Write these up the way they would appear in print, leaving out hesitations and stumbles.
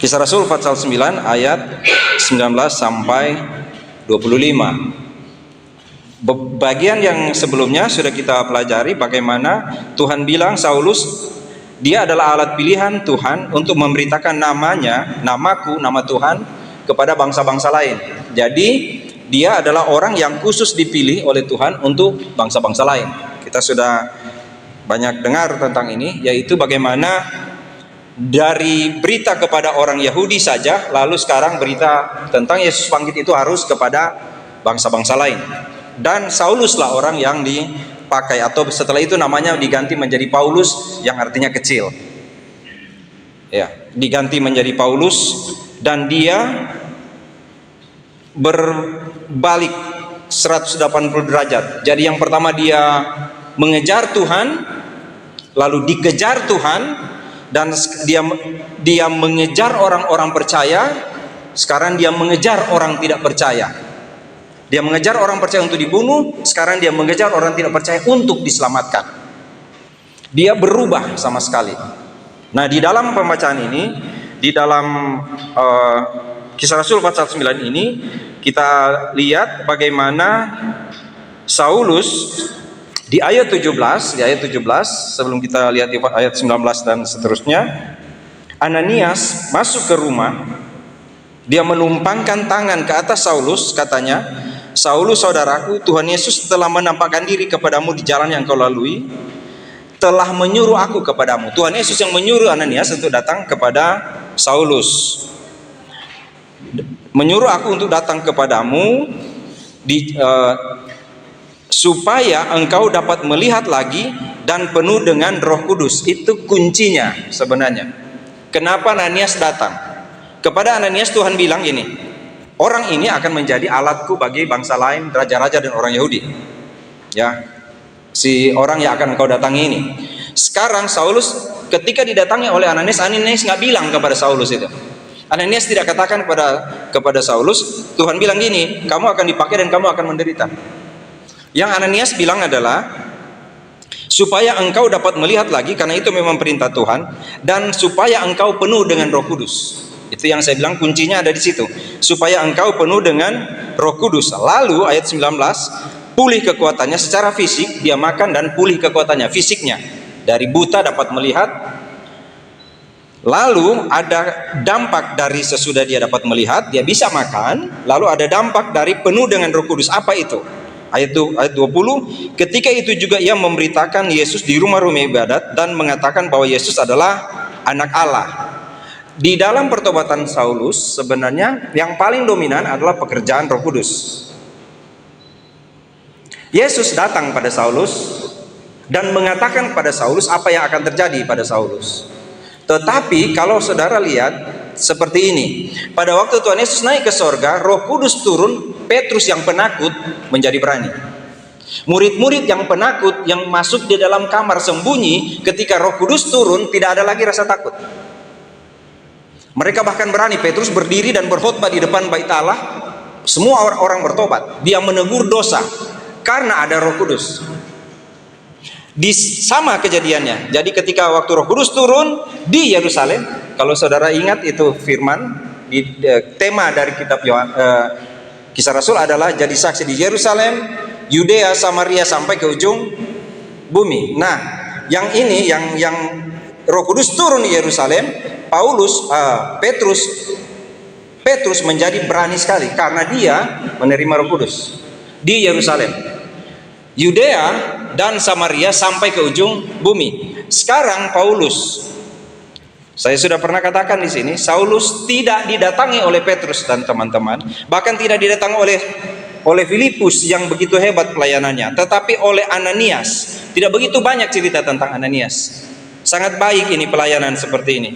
Kisah Rasul pasal 9 ayat 19 sampai 25. Bagian yang sebelumnya sudah kita pelajari bagaimana Tuhan bilang Saulus dia adalah alat pilihan Tuhan untuk memberitakan namanya, namaku, nama Tuhan kepada bangsa-bangsa lain. Jadi dia adalah orang yang khusus dipilih oleh Tuhan untuk bangsa-bangsa lain. Kita sudah banyak dengar tentang ini, yaitu bagaimana dari berita kepada orang Yahudi saja, lalu sekarang berita tentang Yesus bangkit itu harus kepada bangsa-bangsa lain. Dan Sauluslah orang yang dipakai, atau setelah itu namanya diganti menjadi Paulus yang artinya kecil. Ya, diganti menjadi Paulus dan dia berbalik 180 derajat. Jadi yang pertama dia mengejar Tuhan, lalu dikejar Tuhan, dan dia mengejar orang-orang percaya. Sekarang dia mengejar orang tidak percaya. Dia mengejar orang percaya untuk dibunuh, sekarang dia mengejar orang tidak percaya untuk diselamatkan. Dia berubah sama sekali. Nah, di dalam pembacaan ini, di dalam Kisah Rasul pasal 9 ini, kita lihat bagaimana Saulus di ayat 17, sebelum kita lihat di ayat 19 dan seterusnya, Ananias masuk ke rumah, dia menumpangkan tangan ke atas Saulus, katanya, Saulus saudaraku, Tuhan Yesus telah menampakkan diri kepadamu di jalan yang kau lalui, telah menyuruh aku kepadamu. Tuhan Yesus yang menyuruh Ananias untuk datang kepada Saulus, menyuruh aku untuk datang kepadamu supaya engkau dapat melihat lagi dan penuh dengan Roh Kudus. Itu kuncinya sebenarnya. Kenapa Ananias datang? Kepada Ananias Tuhan bilang ini, orang ini akan menjadi alatku bagi bangsa lain, raja-raja dan orang Yahudi. Ya, si orang yang akan engkau datangi ini. Sekarang Saulus ketika didatangi oleh Ananias nggak bilang kepada Saulus itu. Ananias tidak katakan kepada Saulus, Tuhan bilang gini, kamu akan dipakai dan kamu akan menderita. Yang Ananias bilang adalah supaya engkau dapat melihat lagi, karena itu memang perintah Tuhan, dan supaya engkau penuh dengan Roh Kudus. Itu yang saya bilang kuncinya ada di situ. Supaya engkau penuh dengan Roh Kudus. Lalu ayat 19, pulih kekuatannya secara fisik, dia makan dan pulih kekuatannya fisiknya. Dari buta dapat melihat. Lalu ada dampak dari sesudah dia dapat melihat, dia bisa makan. Lalu ada dampak dari penuh dengan Roh Kudus. Apa itu? Ayat 20, ketika itu juga ia memberitakan Yesus di rumah-rumah ibadat dan mengatakan bahwa Yesus adalah anak Allah. Di dalam pertobatan Saulus sebenarnya yang paling dominan adalah pekerjaan Roh Kudus. Yesus datang pada Saulus dan mengatakan pada Saulus apa yang akan terjadi pada Saulus. Tetapi kalau saudara lihat seperti ini, pada waktu Tuhan Yesus naik ke sorga, Roh Kudus turun, Petrus yang penakut menjadi berani. Murid-murid yang penakut yang masuk di dalam kamar sembunyi, ketika Roh Kudus turun tidak ada lagi rasa takut. Mereka bahkan berani. Petrus berdiri dan berkhotbah di depan bait Allah. Semua orang bertobat. Dia menegur dosa karena ada Roh Kudus. Sama kejadiannya. Jadi ketika waktu Roh Kudus turun di Yerusalem, kalau saudara ingat itu firman di tema dari kitab Kisah Rasul adalah jadi saksi di Yerusalem, Yudea, Samaria sampai ke ujung bumi. Nah, yang ini yang Roh Kudus turun di Yerusalem, Petrus menjadi berani sekali karena dia menerima Roh Kudus di Yerusalem, Yudea dan Samaria sampai ke ujung bumi. Sekarang Paulus, saya sudah pernah katakan di sini, Saulus tidak didatangi oleh Petrus dan teman-teman, bahkan tidak didatangi oleh Filipus yang begitu hebat pelayanannya, tetapi oleh Ananias. Tidak begitu banyak cerita tentang Ananias. Sangat baik ini pelayanan seperti ini.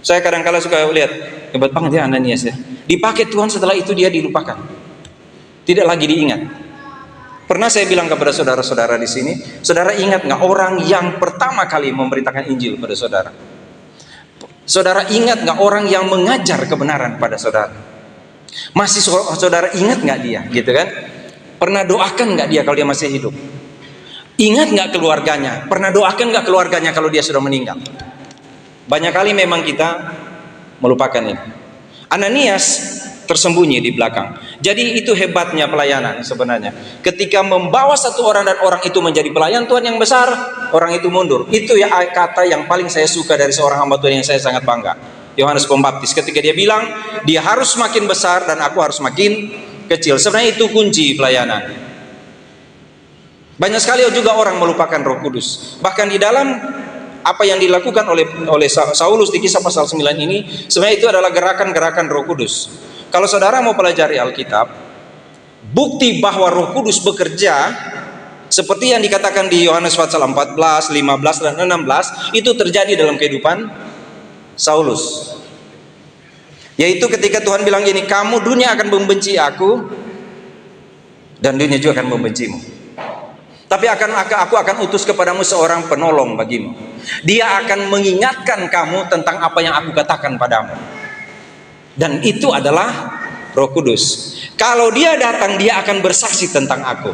Saya kadang-kala suka lihat, hebat banget ya Ananias ya. Dipakai Tuhan, setelah itu dia dilupakan, tidak lagi diingat. Pernah saya bilang kepada saudara-saudara di sini, saudara ingat nggak orang yang pertama kali memberitakan Injil pada saudara? Saudara ingat nggak orang yang mengajar kebenaran pada saudara? Masih saudara ingat nggak dia, gitu kan? Pernah doakan nggak dia kalau dia masih hidup? Ingat nggak keluarganya? Pernah doakan nggak keluarganya kalau dia sudah meninggal? Banyak kali memang kita melupakan ini. Ananias tersembunyi di belakang. Jadi itu hebatnya pelayanan sebenarnya. Ketika membawa satu orang dan orang itu menjadi pelayan Tuhan yang besar, orang itu mundur. Itu ya kata yang paling saya suka dari seorang hamba Tuhan yang saya sangat bangga. Yohanes Pembaptis ketika dia bilang, dia harus makin besar dan aku harus makin kecil. Sebenarnya itu kunci pelayanan. Banyak sekali juga orang melupakan Roh Kudus. Bahkan di dalam apa yang dilakukan oleh Saulus di Kisah pasal 9 ini, sebenarnya itu adalah gerakan-gerakan Roh Kudus. Kalau saudara mau pelajari Alkitab, bukti bahwa Roh Kudus bekerja seperti yang dikatakan di Yohanes pasal 14, 15 dan 16, itu terjadi dalam kehidupan Saulus. Yaitu ketika Tuhan bilang gini, kamu dunia akan membenci aku dan dunia juga akan membencimu. Tapi aku akan utus kepadamu seorang penolong bagimu. Dia akan mengingatkan kamu tentang apa yang aku katakan padamu. Dan itu adalah Roh Kudus. Kalau dia datang, dia akan bersaksi tentang aku.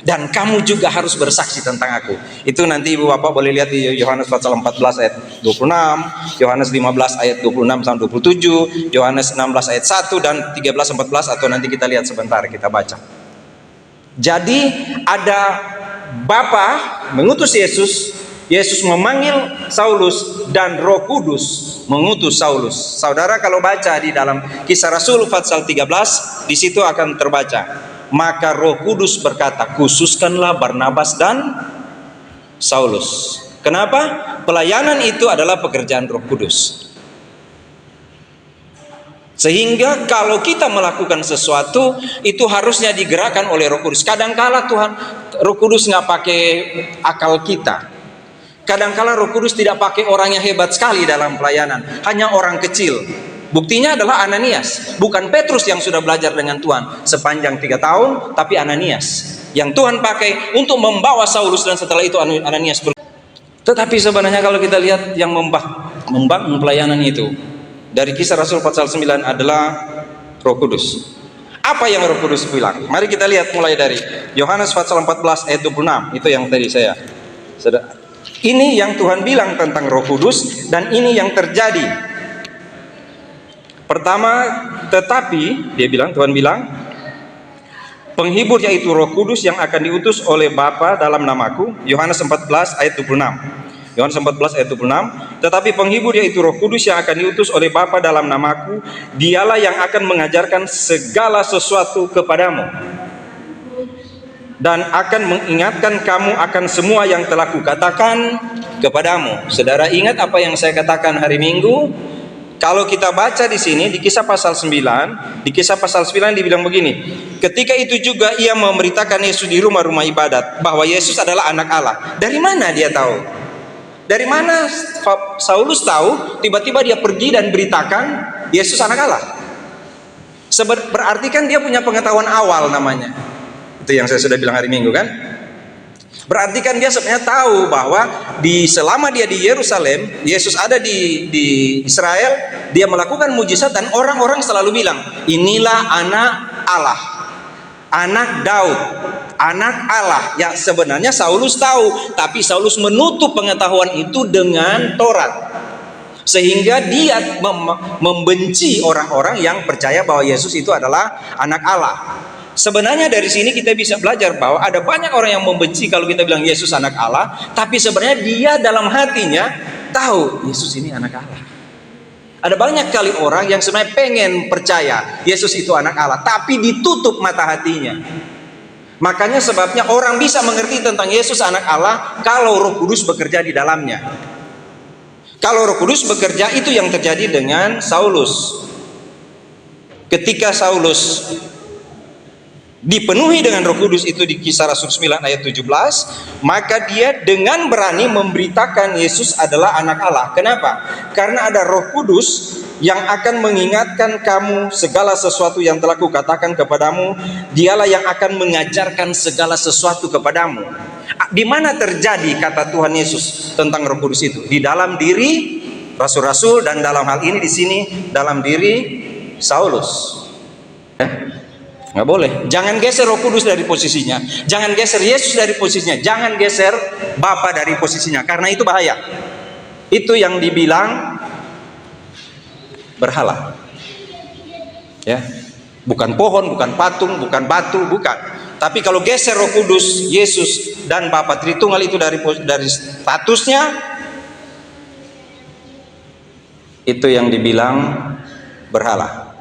Dan kamu juga harus bersaksi tentang aku. Itu nanti ibu bapak boleh lihat di Yohanes pasal 14 ayat 26, Yohanes 15 ayat 26 sampai 27, Yohanes 16 ayat 1 dan 13 14, atau nanti kita lihat sebentar, kita baca. Jadi ada Bapa mengutus Yesus, Yesus memanggil Saulus, dan Roh Kudus mengutus Saulus. Saudara kalau baca di dalam Kisah Rasul pasal 13, di situ akan terbaca, maka Roh Kudus berkata, khususkanlah Barnabas dan Saulus. Kenapa? Pelayanan itu adalah pekerjaan Roh Kudus. Sehingga kalau kita melakukan sesuatu, itu harusnya digerakkan oleh Roh Kudus. Kadangkala Roh Kudus nggak pakai akal kita. Kadangkala Roh Kudus tidak pakai orang yang hebat sekali dalam pelayanan, hanya orang kecil. Buktinya adalah Ananias, bukan Petrus yang sudah belajar dengan Tuhan sepanjang 3 tahun, tapi Ananias yang Tuhan pakai untuk membawa Saulus, dan setelah itu Ananias. Tetapi sebenarnya kalau kita lihat yang membangun pelayanan itu dari Kisah Rasul pasal 9 adalah Roh Kudus. Apa yang Roh Kudus bilang? Mari kita lihat mulai dari Yohanes pasal 14 ayat 26. Itu yang tadi saya. Ini yang Tuhan bilang tentang Roh Kudus, dan ini yang terjadi. Pertama, tetapi Tuhan bilang, penghibur yaitu Roh Kudus yang akan diutus oleh Bapa dalam namaku. Yohanes 14 ayat 26. Yohanes 14 ayat 26, tetapi penghibur yaitu Roh Kudus yang akan diutus oleh Bapa dalam namaku, dialah yang akan mengajarkan segala sesuatu kepadamu dan akan mengingatkan kamu akan semua yang telah kukatakan kepadamu. Saudara ingat apa yang saya katakan hari Minggu? Kalau kita baca di sini di Kisah pasal 9, di Kisah pasal 9 dibilang begini, ketika itu juga ia memberitakan Yesus di rumah-rumah ibadat bahwa Yesus adalah anak Allah. Dari mana dia tahu? Dari mana Saulus tahu? Tiba-tiba dia pergi dan beritakan Yesus anak Allah. Berarti kan dia punya pengetahuan awal namanya. Itu yang saya sudah bilang hari Minggu kan. Berarti kan dia sebenarnya tahu bahwa selama dia di Yerusalem, Yesus ada di Israel, dia melakukan mujizat, dan orang-orang selalu bilang, inilah anak Allah, anak Daud, anak Allah. Ya sebenarnya Saulus tahu, tapi Saulus menutup pengetahuan itu dengan Taurat, sehingga dia membenci orang-orang yang percaya bahwa Yesus itu adalah anak Allah. Sebenarnya dari sini kita bisa belajar bahwa ada banyak orang yang membenci kalau kita bilang Yesus anak Allah, tapi sebenarnya dia dalam hatinya tahu Yesus ini anak Allah. Ada banyak kali orang yang sebenarnya pengen percaya Yesus itu anak Allah, tapi ditutup mata hatinya. Makanya sebabnya orang bisa mengerti tentang Yesus anak Allah kalau Roh Kudus bekerja di dalamnya. Kalau Roh Kudus bekerja, itu yang terjadi dengan Saulus. Ketika Saulus dipenuhi dengan Roh Kudus, itu di Kisah Rasul 9 ayat 17, maka dia dengan berani memberitakan Yesus adalah anak Allah. Kenapa? Karena ada Roh Kudus yang akan mengingatkan kamu segala sesuatu yang telah kukatakan kepadamu. Dialah yang akan mengajarkan segala sesuatu kepadamu. Di mana terjadi kata Tuhan Yesus tentang Roh Kudus itu? Di dalam diri rasul-rasul, dan dalam hal ini di sini dalam diri Saulus. Nggak boleh. Jangan geser Roh Kudus dari posisinya. Jangan geser Yesus dari posisinya. Jangan geser Bapa dari posisinya. Karena itu bahaya. Itu yang dibilang berhala. Ya, bukan pohon, bukan patung, bukan batu, bukan. Tapi kalau geser Roh Kudus, Yesus dan Bapa Tritunggal itu dari statusnya, itu yang dibilang berhala.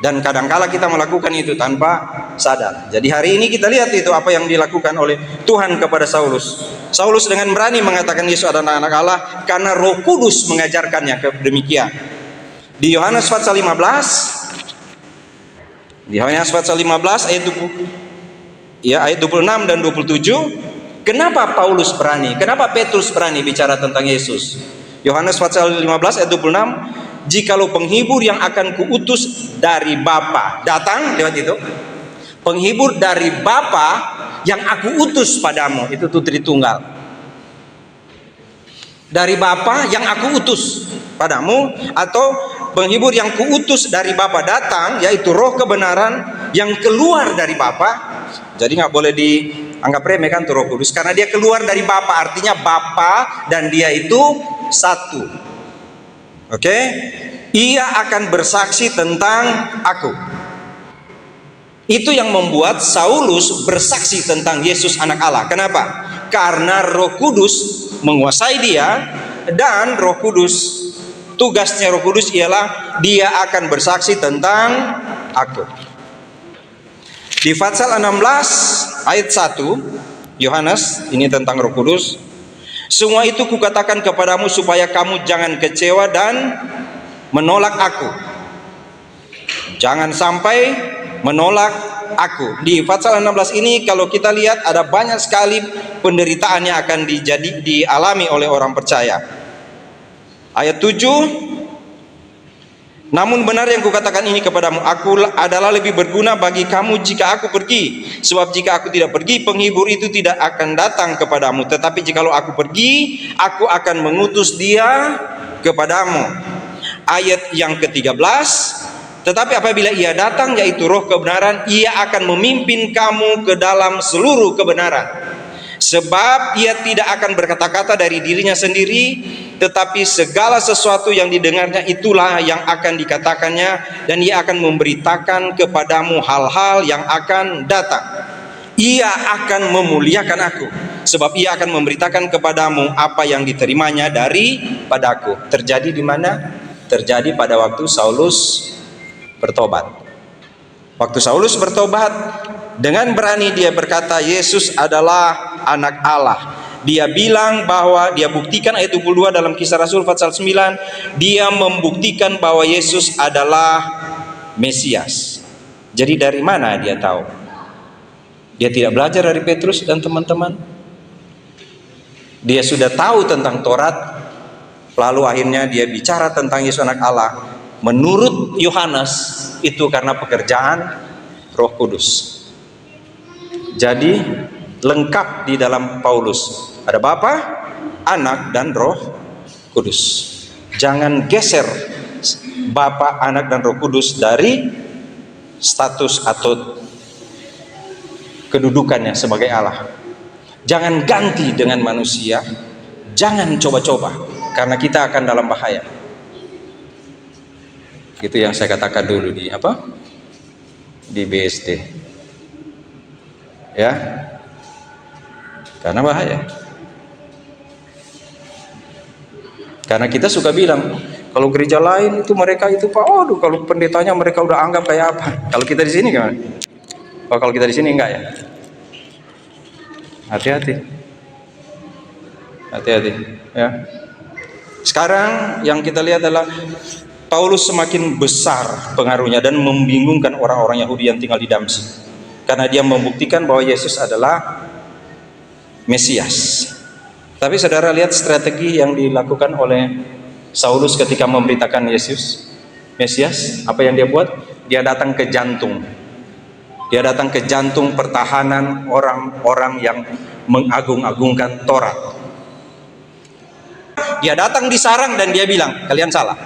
Dan kadangkala kita melakukan itu tanpa sadar. Jadi hari ini kita lihat itu apa yang dilakukan oleh Tuhan kepada Saulus. Saulus dengan berani mengatakan Yesus adalah anak Allah karena Roh Kudus mengajarkannya demikian. Di Yohanes pasal 15, di Yohanes pasal 15 ayat 26 dan 27, kenapa Paulus berani? Kenapa Petrus berani bicara tentang Yesus? Yohanes pasal 15 ayat 26, jikalau penghibur yang akan kuutus dari Bapa datang, lewat itu, penghibur dari Bapa yang aku utus padamu, itu tuh Tritunggal. Dari Bapa yang aku utus padamu, atau penghibur yang kuutus dari Bapa datang, yaitu Roh kebenaran yang keluar dari Bapa. Jadi nggak boleh dianggap remeh kan tuh Roh Kudus, karena dia keluar dari Bapa, artinya Bapa dan dia itu satu. Oke? Ia akan bersaksi tentang aku. Itu yang membuat Saulus bersaksi tentang Yesus anak Allah. Kenapa? Karena Roh Kudus menguasai dia, dan Roh Kudus, tugasnya Roh Kudus ialah dia akan bersaksi tentang aku. Di pasal 16 ayat 1, Yohanes, ini tentang Roh Kudus. Semua itu kukatakan kepadamu supaya kamu jangan kecewa dan menolak aku. Jangan sampai menolak aku. Di pasal 16 ini kalau kita lihat ada banyak sekali penderitaan yang akan dialami oleh orang percaya. Ayat 7, namun benar yang kukatakan ini kepadamu, aku adalah lebih berguna bagi kamu jika aku pergi. Sebab jika aku tidak pergi, penghibur itu tidak akan datang kepadamu. Tetapi jikalau aku pergi, aku akan mengutus dia kepadamu. Ayat yang ke-13, tetapi apabila ia datang, yaitu Roh kebenaran, ia akan memimpin kamu ke dalam seluruh kebenaran. Sebab ia tidak akan berkata-kata dari dirinya sendiri, tetapi segala sesuatu yang didengarnya itulah yang akan dikatakannya, dan ia akan memberitakan kepadamu hal-hal yang akan datang. Ia akan memuliakan aku, sebab ia akan memberitakan kepadamu apa yang diterimanya daripadaku. Terjadi di mana? Terjadi pada waktu Saulus bertobat. Waktu Saulus bertobat, dengan berani dia berkata Yesus adalah anak Allah. Dia bilang bahwa, dia buktikan ayat 22 dalam Kisah Rasul pasal 9, dia membuktikan bahwa Yesus adalah Mesias. Jadi dari mana dia tahu? Dia tidak belajar dari Petrus dan teman-teman. Dia sudah tahu tentang Taurat, lalu akhirnya dia bicara tentang Yesus anak Allah. Menurut Yohanes itu karena pekerjaan Roh Kudus. Jadi lengkap di dalam Paulus. Ada Bapa, Anak, dan Roh Kudus. Jangan geser Bapa, Anak, dan Roh Kudus dari status atau kedudukannya sebagai Allah. Jangan ganti dengan manusia. Jangan coba-coba, karena kita akan dalam bahaya. Itu yang saya katakan dulu di di BSD. Ya. Karena bahaya. Karena kita suka bilang, kalau gereja lain itu mereka itu Pak, aduh kalau pendetanya mereka udah anggap kayak apa. Kalau kita di sini gimana? Oh, kalau kita di sini enggak ya? Hati-hati. Hati-hati, ya. Sekarang yang kita lihat adalah Paulus semakin besar pengaruhnya dan membingungkan orang-orang Yahudi yang tinggal di Damsyik, karena dia membuktikan bahwa Yesus adalah Mesias. Tapi saudara lihat strategi yang dilakukan oleh Saulus ketika memberitakan Yesus Mesias. Apa yang dia buat? Dia datang ke jantung. Dia datang ke jantung pertahanan orang-orang yang mengagung-agungkan Taurat. Dia datang di sarang dan dia bilang, kalian salah.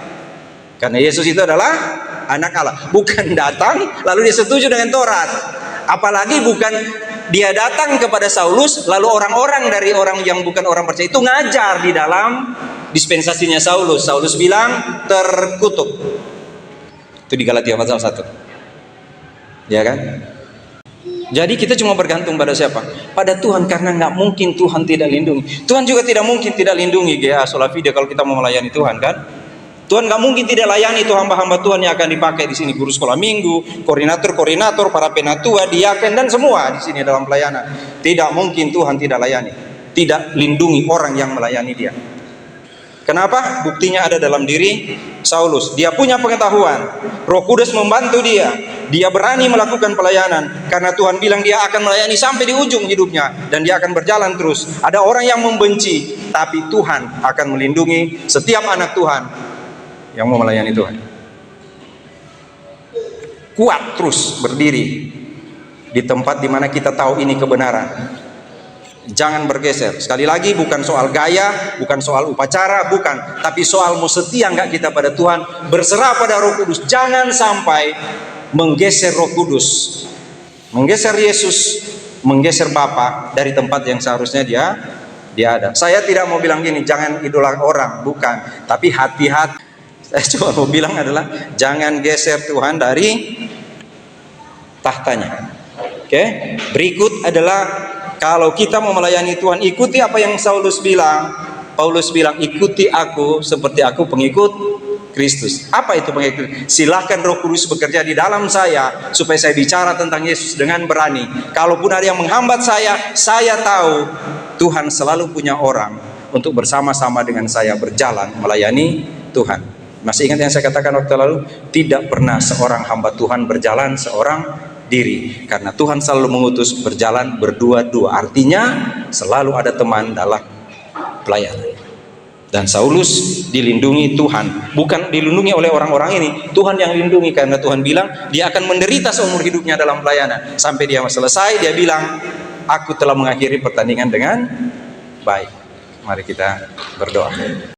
Karena Yesus itu adalah anak Allah. Bukan datang lalu dia setuju dengan Taurat. Apalagi bukan dia datang kepada Saulus lalu orang-orang dari orang yang bukan orang percaya itu ngajar di dalam dispensasinya Saulus. Saulus bilang terkutuk. Itu di Galatia pasal 1. Ya kan? Jadi kita cuma bergantung pada siapa? Pada Tuhan, karena nggak mungkin Tuhan tidak lindungi. Tuhan juga tidak mungkin tidak lindungi GA Solafide kalau kita mau melayani Tuhan, kan? Tuhan nggak mungkin tidak layani itu hamba-hamba Tuhan yang akan dipakai di sini, guru sekolah minggu, koordinator, para penatua, diaken dan semua di sini dalam pelayanan. Tidak mungkin Tuhan tidak layani, tidak lindungi orang yang melayani Dia. Kenapa? Buktinya ada dalam diri Saulus. Dia punya pengetahuan, Roh Kudus membantu dia. Dia berani melakukan pelayanan karena Tuhan bilang dia akan melayani sampai di ujung hidupnya dan dia akan berjalan terus. Ada orang yang membenci, tapi Tuhan akan melindungi setiap anak Tuhan yang mau melayani Tuhan. Kuat terus berdiri di tempat di mana kita tahu ini kebenaran. Jangan bergeser. Sekali lagi, bukan soal gaya, bukan soal upacara, bukan, tapi soal mau setia nggak kita pada Tuhan, berserah pada Roh Kudus. Jangan sampai menggeser Roh Kudus, menggeser Yesus, menggeser Bapa dari tempat yang seharusnya dia ada. Saya tidak mau bilang gini, jangan idola orang, bukan, tapi hati-hati. Saya cuma mau bilang adalah jangan geser Tuhan dari tahtanya. Oke? Berikut adalah, kalau kita mau melayani Tuhan, ikuti apa yang Saulus bilang. Paulus bilang, ikuti aku seperti aku pengikut Kristus. Apa itu pengikut? Silahkan Roh Kudus bekerja di dalam saya supaya saya bicara tentang Yesus dengan berani. Kalaupun ada yang menghambat saya tahu Tuhan selalu punya orang untuk bersama-sama dengan saya berjalan melayani Tuhan. Masih ingat yang saya katakan waktu lalu? Tidak pernah seorang hamba Tuhan berjalan seorang diri, karena Tuhan selalu mengutus berjalan berdua-dua. Artinya selalu ada teman dalam pelayanan. Dan Saulus dilindungi Tuhan, bukan dilindungi oleh orang-orang ini. Tuhan yang lindungi, karena Tuhan bilang dia akan menderita seumur hidupnya dalam pelayanan. Sampai dia selesai, dia bilang, aku telah mengakhiri pertandingan dengan baik. Mari kita berdoa.